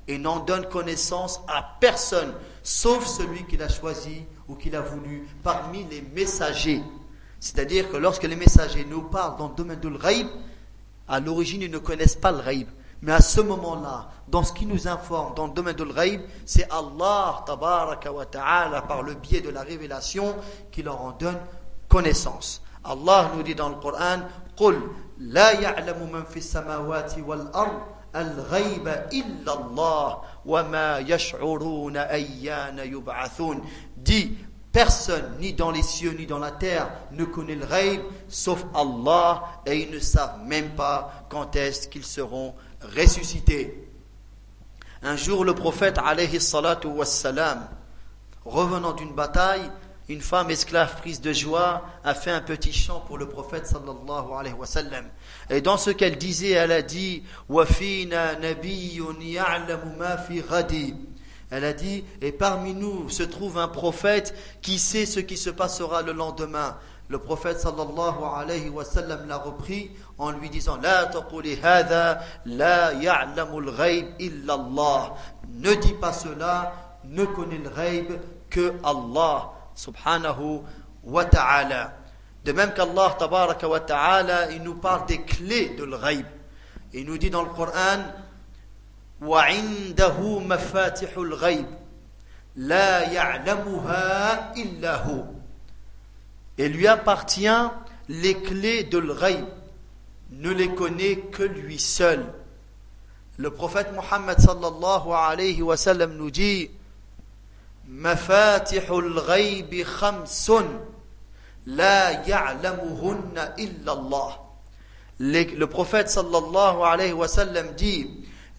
et n'en donne connaissance à personne, sauf celui qu'il a choisi ou qu'il a voulu parmi les messagers. C'est-à-dire que lorsque les messagers nous parlent dans le domaine de l'ghayb, à l'origine ils ne connaissent pas le ghayb. Mais à ce moment-là, dans ce qui nous informe dans le domaine de l'ghayb, c'est Allah tabaraka wa ta'ala par le biais de la révélation qui leur en donne connaissance. Allah nous dit dans le Coran, قُلْ لَا يَعْلَمُ مَنْ فِي السَّمَاوَاتِ وَالْأَرْضِ الْغَيْبَ إِلَّا اللَّهُ وَمَا يَشْعُرُونَ أَيَّانَ يُبْعَثُونَ. Dis, personne, ni dans les cieux, ni dans la terre, ne connaît le ghayb, sauf Allah, et ils ne savent même pas quand est-ce qu'ils seront ressuscités. Un jour, le prophète, alayhi salatu wassalam, revenant d'une bataille, une femme esclave prise de joie a fait un petit chant pour le prophète sallallahu alayhi wa sallam. Et dans ce qu'elle disait, elle a dit wa fina nabiyyun ya'lamu ma fi ghadi. Elle a dit, et parmi nous se trouve un prophète qui sait ce qui se passera le lendemain. Le prophète sallallahu alayhi wa sallam l'a repris en lui disant la taquli hadha la ya'lamu al-ghayb illa Allah. Ne dis pas cela, ne connaît le ghayb que Allah subhanahu wa ta'ala. De même qu'Allah tabaraka wa ta'ala, il nous parle des clés de l'ghayb. Il nous dit dans le Coran wa indahu mafatihul ghayb la ya'lamuha illa hu. Et lui appartient les clés de l'ghayb, ne les connaît que lui seul. Le prophète Muhammad sallallahu alayhi wa sallam nous dit Mafatihul ghaybi khamsun la ya'lamuhunna illa Allah. Le prophète sallallahu alayhi wa sallam dit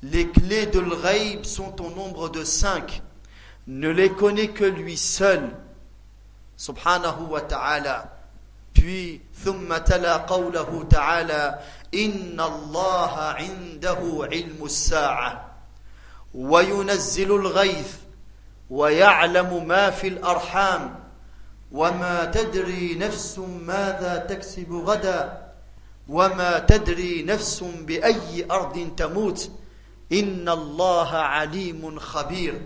les clés de l'ghayb sont au nombre de 5, ne les connaît que lui seul subhanahu wa ta'ala. Puis ثم تلا قوله تعالى إن الله عنده علم الساعة وينزل الغيث ويعلم ما في الأرحام وما تدري نفس ماذا تكسب غدا وما تدري نفس بأي أرض تموت إن الله عليم خبير.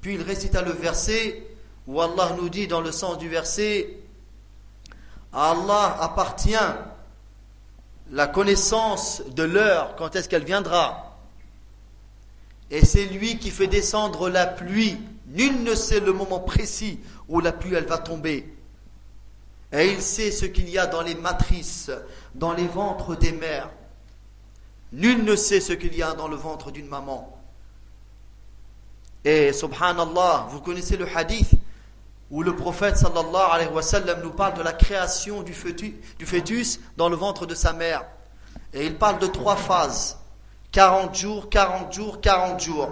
Puis il récita le verset où Allah nous dit dans le sens du verset à Allah appartient la connaissance de l'heure, quand est-ce qu'elle viendra. Et c'est lui qui fait descendre la pluie. Nul ne sait le moment précis où la pluie elle va tomber. Et il sait ce qu'il y a dans les matrices, dans les ventres des mères. Nul ne sait ce qu'il y a dans le ventre d'une maman. Et subhanallah, vous connaissez le hadith où le prophète sallallahu alayhi wa sallam nous parle de la création du fœtus dans le ventre de sa mère. Et il parle de 3 phases. 40 jours, 40 jours, 40 jours.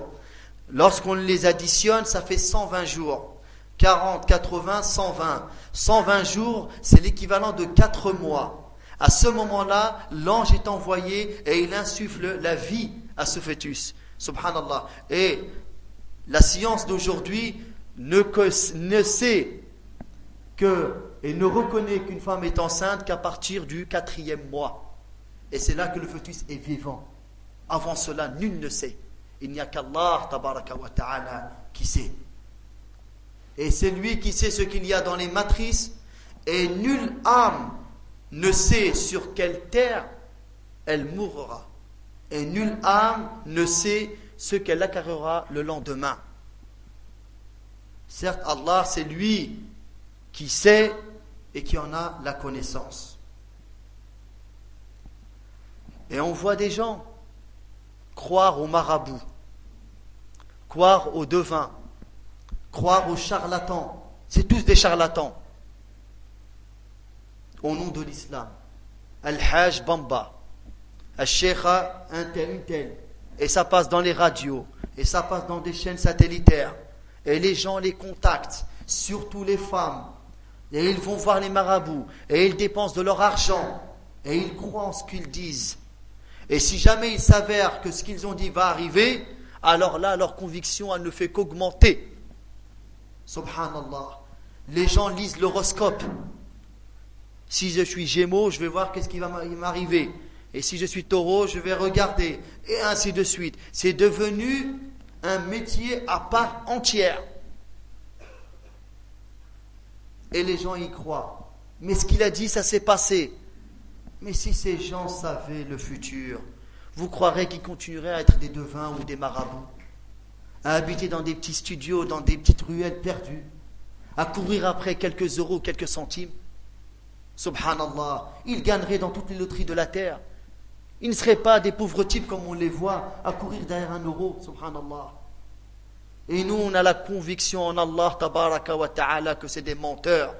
Lorsqu'on les additionne, ça fait 120 jours. 40, 80, 120. 120 jours, c'est l'équivalent de 4 mois. À ce moment-là, l'ange est envoyé et il insuffle la vie à ce fœtus. Subhanallah. Et la science d'aujourd'hui ne sait que et ne reconnaît qu'une femme est enceinte qu'à partir du 4e mois. Et c'est là que le fœtus est vivant. Avant cela, nul ne sait. Il n'y a qu'Allah tabaraka wa ta'ala qui sait. Et c'est lui qui sait ce qu'il y a dans les matrices. Et nulle âme ne sait sur quelle terre elle mourra. Et nulle âme ne sait ce qu'elle acquérera le lendemain. Certes, Allah, c'est lui qui sait et qui en a la connaissance. Et on voit des gens croire aux marabouts, croire aux devins, croire aux charlatans. C'est tous des charlatans. Au nom de l'islam. Al-Hajj Bamba, Al-Sheikha, un tel. Et ça passe dans les radios, et ça passe dans des chaînes satellitaires. Et les gens les contactent, surtout les femmes. Et ils vont voir les marabouts, et ils dépensent de leur argent, et ils croient en ce qu'ils disent. Et si jamais il s'avère que ce qu'ils ont dit va arriver, alors là, leur conviction, elle ne fait qu'augmenter. Subhanallah. Les gens lisent l'horoscope. Si je suis Gémeaux, je vais voir qu'est-ce qui va m'arriver. Et si je suis Taureau, je vais regarder. Et ainsi de suite. C'est devenu un métier à part entière. Et les gens y croient. Mais ce qu'il a dit, ça s'est passé. Mais si ces gens savaient le futur, vous croirez qu'ils continueraient à être des devins ou des marabouts, à habiter dans des petits studios, dans des petites ruelles perdues, à courir après quelques euros, quelques centimes? Subhanallah, ils gagneraient dans toutes les loteries de la terre. Ils ne seraient pas des pauvres types comme on les voit à courir derrière un euro. Subhanallah. Et nous, on a la conviction en Allah tabaraka wa ta'ala que c'est des menteurs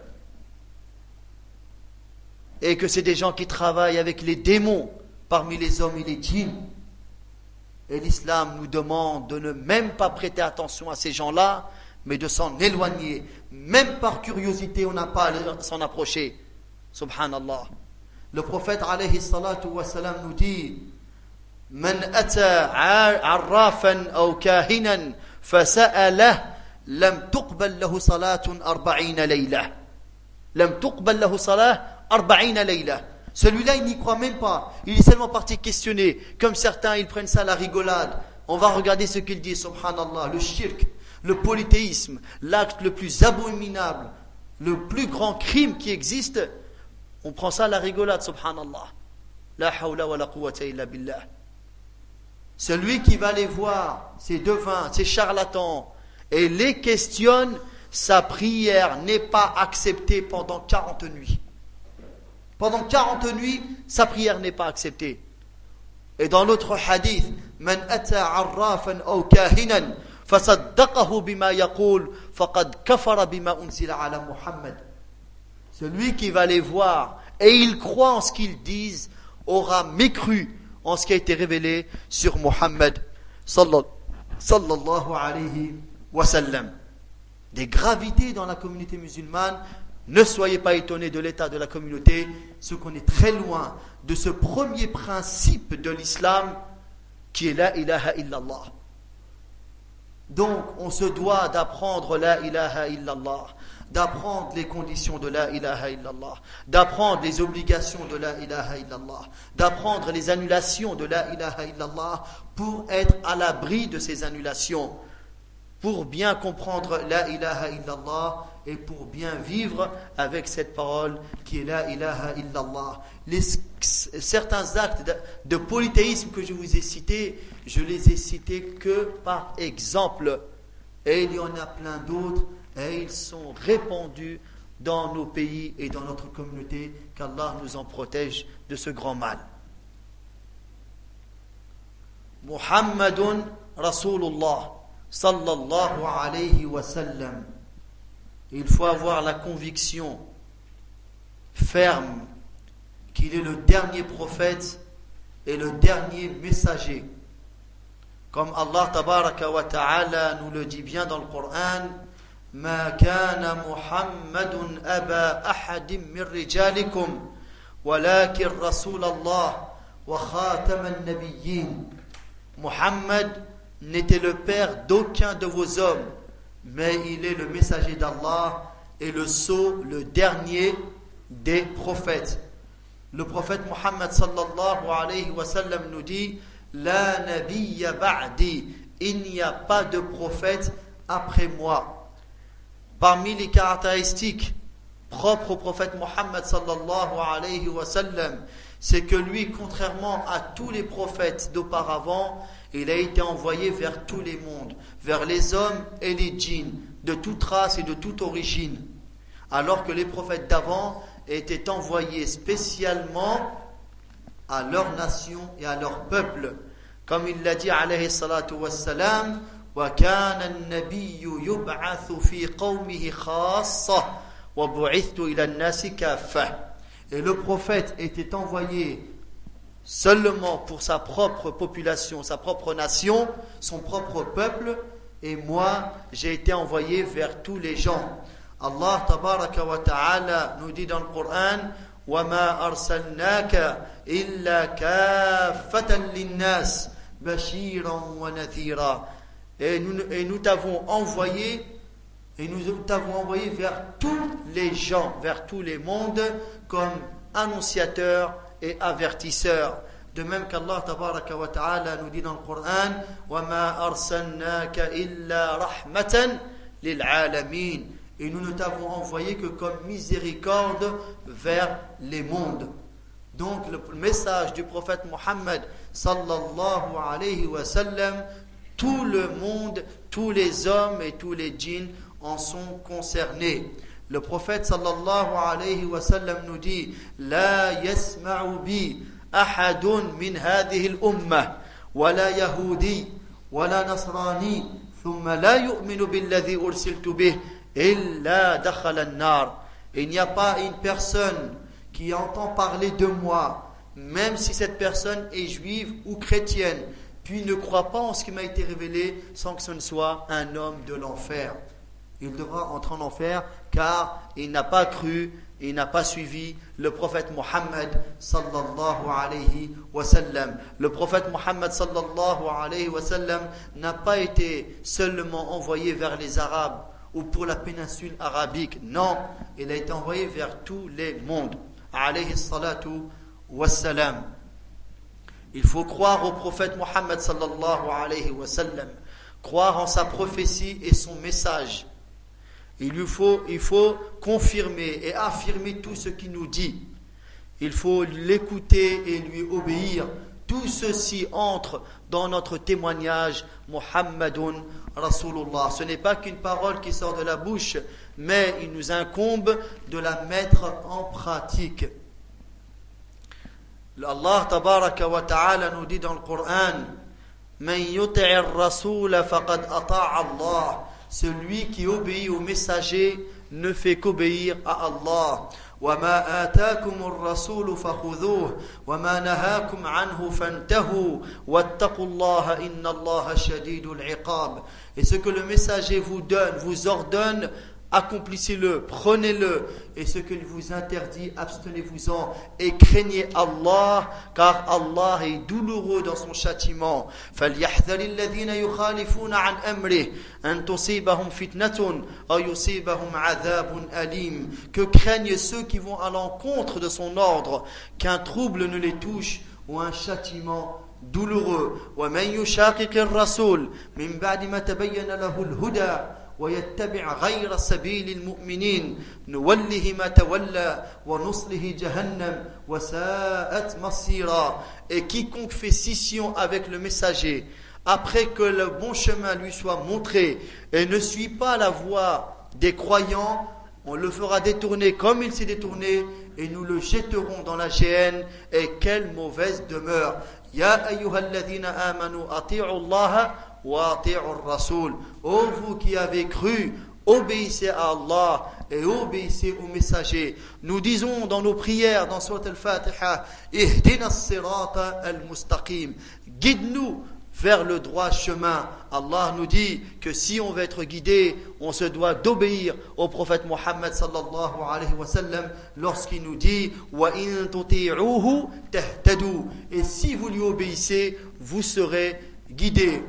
et que c'est des gens qui travaillent avec les démons parmi les hommes et les djinns. Et l'islam nous demande de ne même pas prêter attention à ces gens-là, mais de s'en éloigner. Même par curiosité, on n'a pas à s'en approcher. Subhanallah. Le prophète alayhi salatu wa salam nous dit: Man ata arrafan aw kahinan fasa'alah lam tuqbal lahu salatun 40 layla. Lam tuqbal lahu salah 40 layla. Celui-là, il n'y croit même pas. Il est seulement parti questionner. Comme certains, ils prennent ça à la rigolade. On va regarder ce qu'il dit, subhanallah. Le shirk, le polythéisme, l'acte le plus abominable, le plus grand crime qui existe. On prend ça à la rigolade, subhanallah. La hawla wa la quwwata illa billah. Celui qui va les voir, ces devins, ces charlatans, et les questionne, sa prière n'est pas acceptée pendant 40 nuits. Pendant 40 nuits, sa prière n'est pas acceptée. Et dans l'autre hadith, Man ata arrafan aw kahinan fasaddaqahu bima yaqul faqad kafara bima unzila ala Muhammad. Celui qui va les voir et il croit en ce qu'ils disent aura mécru en ce qui a été révélé sur Muhammad sallallahu alayhi wa sallam. Des gravités dans la communauté musulmane. Ne soyez pas étonnés de l'état de la communauté, ce qu'on est très loin de ce premier principe de l'islam qui est la ilaha illallah. Donc, on se doit d'apprendre la ilaha illallah, d'apprendre les conditions de la ilaha illallah, d'apprendre les obligations de la ilaha illallah, d'apprendre les annulations de la ilaha illallah pour être à l'abri de ces annulations, pour bien comprendre la ilaha illallah et pour bien vivre avec cette parole qui est la ilaha illallah. Certains actes de polythéisme que je vous ai cités, je les ai cités que par exemple. Et il y en a plein d'autres et ils sont répandus dans nos pays et dans notre communauté. Qu'Allah nous en protège de ce grand mal. Muhammadun Rasulullah sallallahu alayhi wa sallam. Il faut avoir la conviction ferme qu'il est le dernier prophète et le dernier messager. Comme Allah tabaraka wa ta'ala nous le dit bien dans le Coran, Ma kana Muhammadun aba ahadim min rijalikum walakin Rasulallah wa khataman nabiyyin. Muhammad n'était le père d'aucun de vos hommes, mais il est le messager d'Allah et le sceau, le dernier des prophètes. Le prophète Muhammad sallallahu alayhi wa sallam nous dit La nabiyya ba'di, il n'y a pas de prophète après moi. Parmi les caractéristiques propres au prophète Muhammad sallallahu alayhi wa sallam, c'est que lui, contrairement à tous les prophètes d'auparavant, il a été envoyé vers tous les mondes, vers les hommes et les djinns, de toute race et de toute origine. Alors que les prophètes d'avant étaient envoyés spécialement à leur nation et à leur peuple. Comme il l'a dit alayhi salatu wassalam, وَكَانَ النَّبِيُّ يُبْعَثُ فِي قَوْمِهِ خَاصَّةً وَبُعِثْتُ إِلَى النَّاسِ كَافَّةً. Et le prophète était envoyé seulement pour sa propre population, sa propre nation, son propre peuple, et moi j'ai été envoyé vers tous les gens. Allah tabaraka wa ta'ala nous dit dans le Coran وَمَا أَرْسَلْنَاكَ إِلَّا كَافَّةً لِلنَّاسِ بَشِيرًا وَنَذِيرًا. Et nous t'avons envoyé vers tous les gens, vers tous les mondes, comme annonciateur et avertisseur. De même qu'Allah tabaraka wa ta'ala nous dit dans le Coran, وَمَا أَرْسَلْنَاكَ إِلَّا رَحْمَةً لِلْعَالَمِينَ. Et nous ne t'avons envoyé que comme miséricorde vers les mondes. Donc le message du prophète Mohammed sallallahu alayhi wa sallam, tout le monde, tous les hommes et tous les djinns en sont concernés. Le prophète sallallahu alayhi wa sallam nous dit, لا يسمع بي أحد من هذه الأمة ولا يهودي ولا نصراني ثم لا يؤمن بالذي أرسلت به إلا دخل النار. Il n'y a pas une personne qui entend parler de moi, même si cette personne est juive ou chrétienne, puis ne croit pas en ce qui m'a été révélé sans que ce ne soit un homme de l'enfer. Il devra entrer en enfer car il n'a pas cru, il n'a pas suivi le prophète Mohammed sallallahu alayhi wa sallam. Le prophète Mohammed sallallahu alayhi wa sallam n'a pas été seulement envoyé vers les Arabes ou pour la péninsule arabique. Non, il a été envoyé vers tous les mondes. Alayhi salatu wassalam. Il faut croire au prophète Mohammed sallallahu alayhi wa sallam, croire en sa prophétie et son message. Il faut confirmer et affirmer tout ce qu'il nous dit. Il faut l'écouter et lui obéir. Tout ceci entre dans notre témoignage Muhammadun Rasulullah. Ce n'est pas qu'une parole qui sort de la bouche, mais il nous incombe de la mettre en pratique. Allah tabaraka wa ta'ala nous dit dans le Coran, Man yuti'ir rasoul faqad ata'a Allah. Celui qui obéit au messager ne fait qu'obéir à Allah. وَمَا آتَاكُمُ الرَّسُولُ فَخُذُوهُ وَمَا نَهَاكُمْ عَنْهُ فَانْتَهُوا وَاتَّقُوا اللَّهَ إِنَّ اللَّهَ شَدِيدُ الْعِقَابِ. Et ce que le messager vous donne, vous ordonne, accomplissez-le, prenez-le. Et ce qu'il vous interdit, abstenez-vous-en. Et craignez Allah, car Allah est douloureux dans son châtiment. فَلْيَحْذَرِ الَّذِينَ يُخَالِفُونَ عَنْ أَمْرِهِ أَنْ تُصِيبَهُمْ فِتْنَةٌ أَوْ يُصِيبَهُمْ عَذَابٌ أَلِيمٌ. Que craignent ceux qui vont à l'encontre de son ordre, qu'un trouble ne les touche ou un châtiment douloureux. وَمَنْ يُشَاقِقِ الرَّسُولِ مِنْ بَعْدِ مَا تَبَيَّنَ لَهُ الْهُدَى ويتبع غير سبيل المؤمنين نوله ما تولى ونصله جهنم وساءت مصيرا. Et quiconque fait scission avec le messager après que le bon chemin lui soit montré et ne suit pas la voie des croyants, on le fera détourner comme il s'est détourné et nous le jetterons dans la géhenne. Et quelle mauvaise demeure. Ya ayyuhalladhina amanu ati'u Allah wa ati'u ar-rasul. Ô vous qui avez cru, obéissez à Allah et obéissez au messager. Nous disons dans nos prières dans Surat al-Fatiha, Ihdina as-sirata al-mustaqim. Guide-nous vers le droit chemin. Allah nous dit que si on veut être guidé, on se doit d'obéir au prophète Mohammed sallallahu alayhi wa sallam lorsqu'il nous dit wa in tuti'uhu tahtadu. Et si vous lui obéissez, vous serez guidés.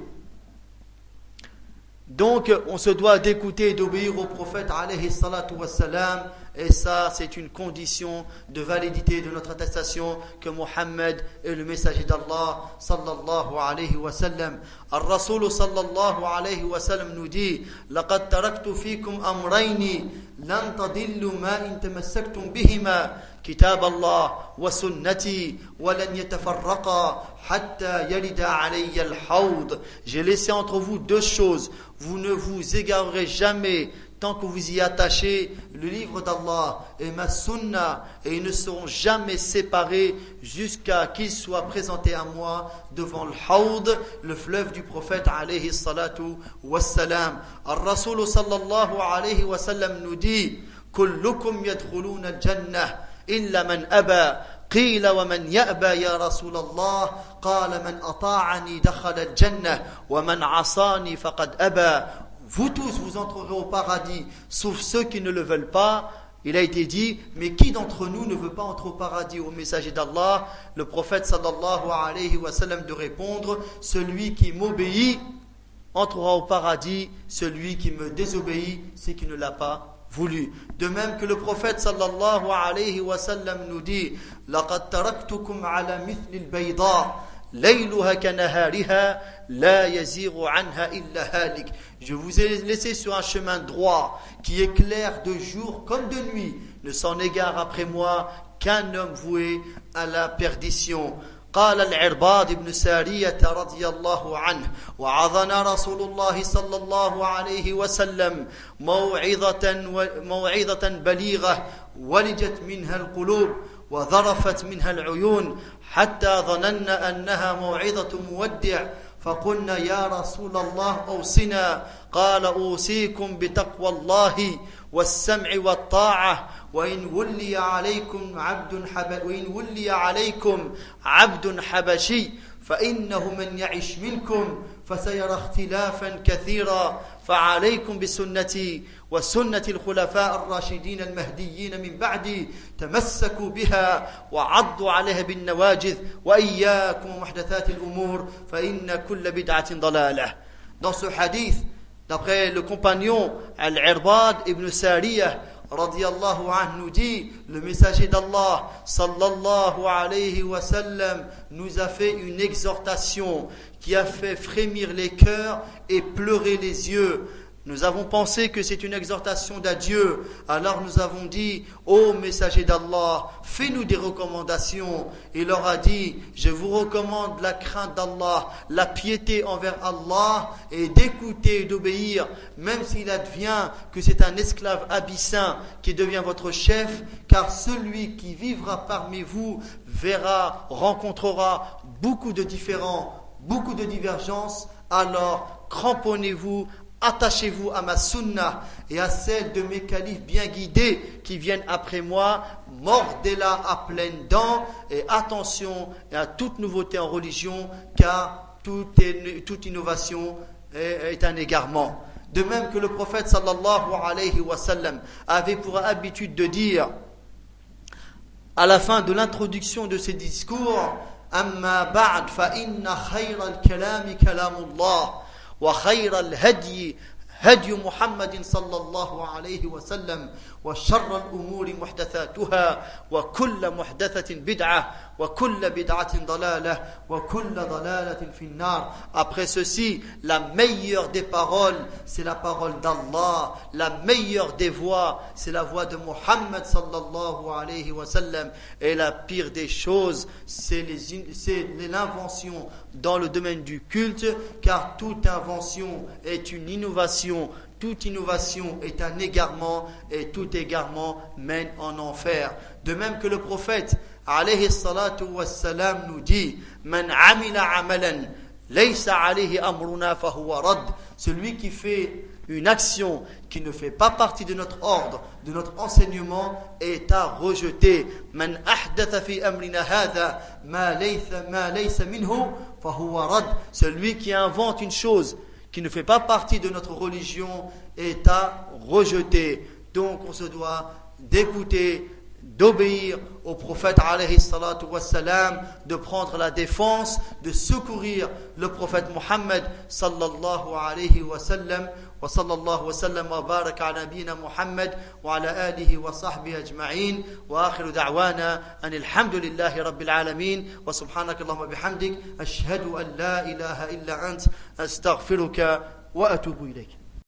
Donc on se doit d'écouter et d'obéir au prophète alayhi salatu wassalam, et ça c'est une condition de validité de notre attestation que Mohammed est le messager d'Allah sallallahu alayhi wa sallam. Ar-Rasul sallallahu alayhi wa sallam nous dit laqad taraktu fikum amrayni lan tadillu ma in tamassaktum bihima kitab Allah wa sunnati wa lan yatafarraqa hatta yarida alayya al-hawd. J'ai laissé entre vous deux choses, vous ne vous égarerez jamais tant que vous y attachez le livre d'Allah et ma sunna, et ils ne seront jamais séparés jusqu'à qu'ils soient présentés à moi devant le hawd, le fleuve du prophète alayhi salatu wassalam. Ar-Rasul sallallahu alayhi wa sallam nous dit kullukum yadkhuluna al-jannah illa man aba. قيل ومن يأبى يا رسول الله قال من أطاعني دخل الجنة ومن عصاني فقد أبى. Vous tous, vous entrerez au paradis, sauf ceux qui ne le veulent pas. Il a été dit, mais qui d'entre nous ne veut pas entrer au paradis? Au messager d'Allah, le prophète sallallahu alayhi wa sallam de répondre, celui qui m'obéit entrera au paradis, celui qui me désobéit, c'est qu'il ne l'a pas voulu. De même que le prophète sallallahu alayhi wa sallam nous dit, لَقَدْ تَرَكْتُكُمْ عَلَى مِثْلِ الْبَيْضَاءِ لَيْلُهَا كَنَهَارِهَا لَا يَزِيغُ عَنْهَا إِلَّا هَالِكٌ. Je vous ai laissé sur un chemin droit qui est clair de jour comme de nuit. Ne s'en égare après moi qu'un homme voué à la perdition. قال العرباض بن سارية رضي الله عنه وعظنا رسول الله صلى الله عليه وسلم موعظة بليغة ولجت منها القلوب وذرفت منها العيون حتى ظننا أنها موعظة مودع فقلنا يا رسول الله أوصنا قال أوصيكم بتقوى الله والسمع والطاعة وإن ولي عليكم عبد حبشي فإنه من يعش منكم فسيرى اختلافا كثيرا فعليكم بسنتي وسنة الخلفاء الراشدين المهديين من بعدي تمسكوا بها وعضوا عليها بالنواجذ وإياكم محدثات الأمور فإن كل بدعة ضلالة. Dans ce hadith, d'après le compagnon Al-Irbad ibn Sariyah radiyallahu anhu nous dit, le messager d'Allah sallallahu alayhi wa sallam nous a fait une exhortation qui a fait frémir les cœurs et pleurer les yeux. Nous avons pensé que c'est une exhortation d'adieu. Alors nous avons dit, ô messager d'Allah, fais-nous des recommandations. Il leur a dit, je vous recommande la crainte d'Allah, la piété envers Allah et d'écouter et d'obéir, même s'il advient que c'est un esclave abyssin qui devient votre chef, car celui qui vivra parmi vous verra, rencontrera beaucoup de différends, beaucoup de divergences. Alors cramponnez-vous, attachez-vous à ma sunna et à celle de mes califes bien guidés qui viennent après moi, mordez-la à pleines dents et attention à toute nouveauté en religion, car toute innovation est un égarement. De même que le prophète sallallahu alayhi wa sallam avait pour habitude de dire à la fin de l'introduction de ses discours, amma ba'd fa inna khayra al-kalami kalamullah وخير الهدي هدي محمد صلى الله عليه وسلم وشر الأمور محدثاتها وكل محدثة بدعة وكل بدعة ضلالة وكل ضلالة في النار. Après ceci, la meilleure des paroles, c'est la parole d'Allah. La meilleure des voix, c'est la voix de Muhammad sallallahu alayhi wa sallam. Et la pire des choses, c'est l'invention dans le domaine du culte, car toute invention est une innovation. Toute innovation est un égarement et tout égarement mène en enfer. De même que le prophète alayhi salatu wassalam nous dit, Man amila amalan laysa alayhi amruna fahuwa rad. Celui qui fait une action qui ne fait pas partie de notre ordre, de notre enseignement, est à rejeter. Man ahdatha fi amrina hadha ma laysa minhu fahuwa rad. Celui qui invente une chose qui ne fait pas partie de notre religion est à rejeter. Donc on se doit d'écouter, d'obéir au prophète alayhi salatu wassalam, de prendre la défense, de secourir le prophète Muhammad sallallahu alayhi wa sallam. وصلى الله وسلم وبارك على نبينا محمد وعلى آله وصحبه أجمعين وآخر دعوانا أن الحمد لله رب العالمين وسبحانك اللهم وبحمدك أشهد أن لا إله إلا أنت أستغفرك وأتوب إليك.